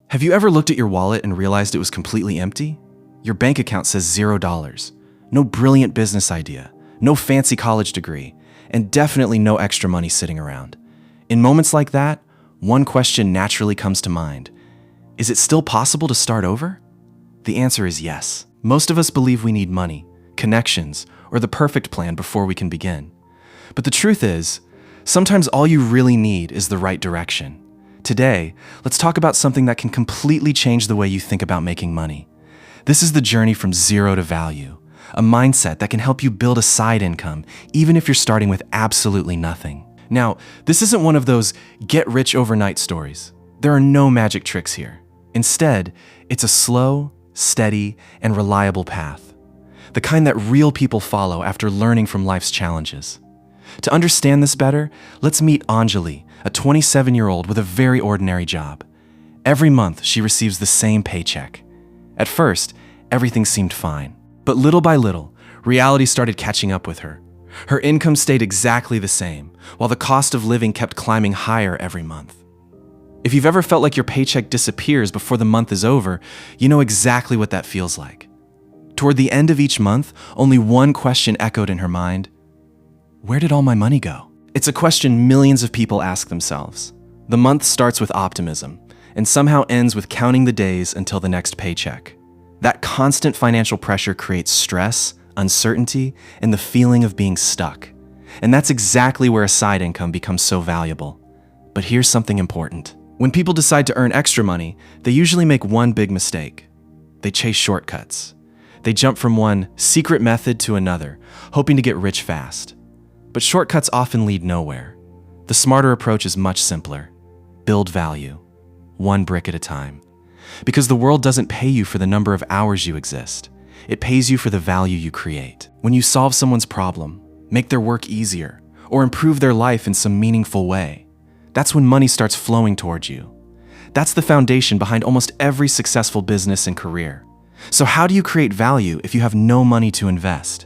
Have you ever looked at your wallet and realized it was completely empty? Your bank account says $0. No brilliant business idea, no fancy college degree, and definitely no extra money sitting around. In moments like that, one question naturally comes to mind. Is it still possible to start over? The answer is yes. Most of us believe we need money, connections, or the perfect plan before we can begin. But the truth is, sometimes all you really need is the right direction. Today, let's talk about something that can completely change the way you think about making money. This is the journey from zero to value, a mindset that can help you build a side income, even if you're starting with absolutely nothing. Now, this isn't one of those get-rich overnight stories. There are no magic tricks here. Instead, it's a slow, steady, and reliable path. The kind that real people follow after learning from life's challenges. To understand this better, let's meet Anjali, a 27-year-old with a very ordinary job. Every month, she receives the same paycheck. At first, everything seemed fine. But little by little, reality started catching up with her. Her income stayed exactly the same, while the cost of living kept climbing higher every month. If you've ever felt like your paycheck disappears before the month is over, you know exactly what that feels like. Toward the end of each month, only one question echoed in her mind. Where did all my money go? It's a question millions of people ask themselves. The month starts with optimism, and somehow ends with counting the days until the next paycheck. That constant financial pressure creates stress, uncertainty, and the feeling of being stuck. And that's exactly where a side income becomes so valuable. But here's something important. When people decide to earn extra money, they usually make one big mistake. They chase shortcuts. They jump from one secret method to another, hoping to get rich fast. But shortcuts often lead nowhere. The smarter approach is much simpler. Build value, one brick at a time. Because the world doesn't pay you for the number of hours you exist. It pays you for the value you create. When you solve someone's problem, make their work easier, or improve their life in some meaningful way, that's when money starts flowing towards you. That's the foundation behind almost every successful business and career. So how do you create value if you have no money to invest?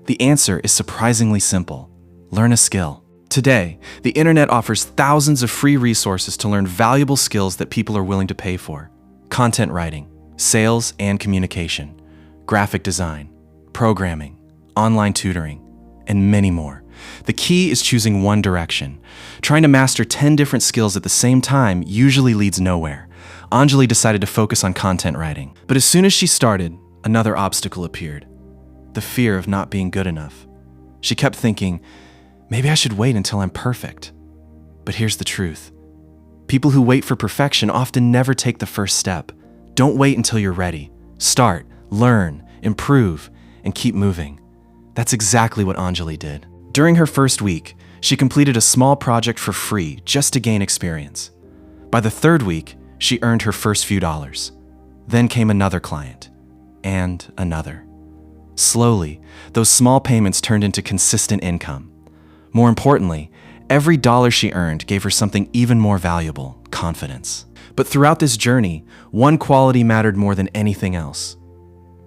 The answer is surprisingly simple. Learn a skill. Today, the internet offers thousands of free resources to learn valuable skills that people are willing to pay for. Content writing, sales and communication, graphic design, programming, online tutoring, and many more. The key is choosing one direction. Trying to master 10 different skills at the same time usually leads nowhere. Anjali decided to focus on content writing. But as soon as she started, another obstacle appeared. The fear of not being good enough. She kept thinking, maybe I should wait until I'm perfect. But here's the truth. People who wait for perfection often never take the first step. Don't wait until you're ready. Start, learn, improve, and keep moving. That's exactly what Anjali did. During her first week, she completed a small project for free just to gain experience. By the third week, she earned her first few dollars. Then came another client, and another. Slowly, those small payments turned into consistent income. More importantly, every dollar she earned gave her something even more valuable, confidence. But throughout this journey, one quality mattered more than anything else: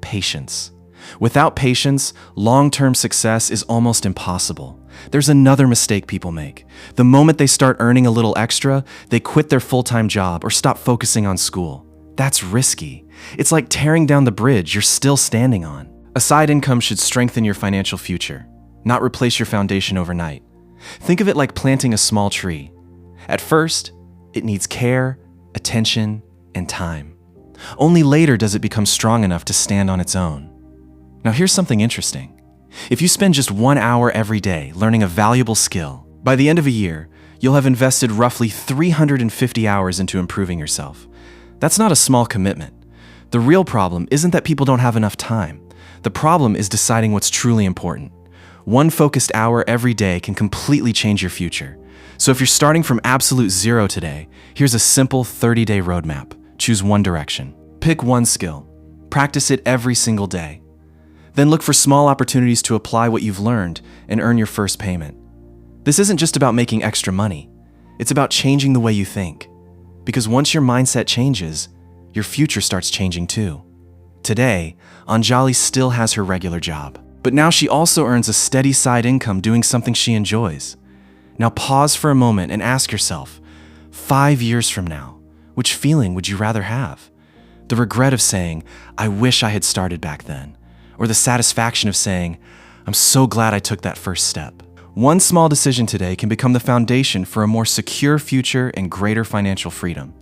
patience. Without patience, long-term success is almost impossible. There's another mistake people make. The moment they start earning a little extra, they quit their full-time job or stop focusing on school. That's risky. It's like tearing down the bridge you're still standing on. A side income should strengthen your financial future, not replace your foundation overnight. Think of it like planting a small tree. At first, it needs care, attention, and time. Only later does it become strong enough to stand on its own. Now here's something interesting. If you spend just 1 hour every day learning a valuable skill, by the end of a year, you'll have invested roughly 350 hours into improving yourself. That's not a small commitment. The real problem isn't that people don't have enough time. The problem is deciding what's truly important. One focused hour every day can completely change your future. So if you're starting from absolute zero today, here's a simple 30-day roadmap. Choose one direction. Pick one skill. Practice it every single day. Then look for small opportunities to apply what you've learned and earn your first payment. This isn't just about making extra money. It's about changing the way you think. Because once your mindset changes, your future starts changing too. Today, Anjali still has her regular job, but now she also earns a steady side income doing something she enjoys. Now pause for a moment and ask yourself, 5 years from now, Which feeling would you rather have? The regret of saying, I wish I had started back then, or the satisfaction of saying, I'm so glad I took that first step. One small decision today can become the foundation for a more secure future and greater financial freedom.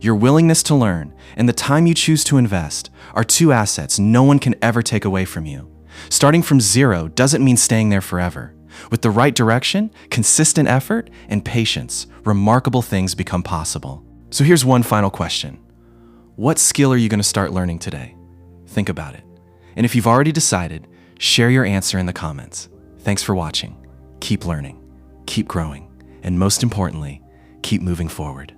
Your willingness to learn and the time you choose to invest are two assets no one can ever take away from you. Starting from zero doesn't mean staying there forever. With the right direction, consistent effort, and patience, remarkable things become possible. So here's one final question. What skill are you going to start learning today? Think about it. And if you've already decided, share your answer in the comments. Thanks for watching. Keep learning, keep growing, and most importantly, keep moving forward.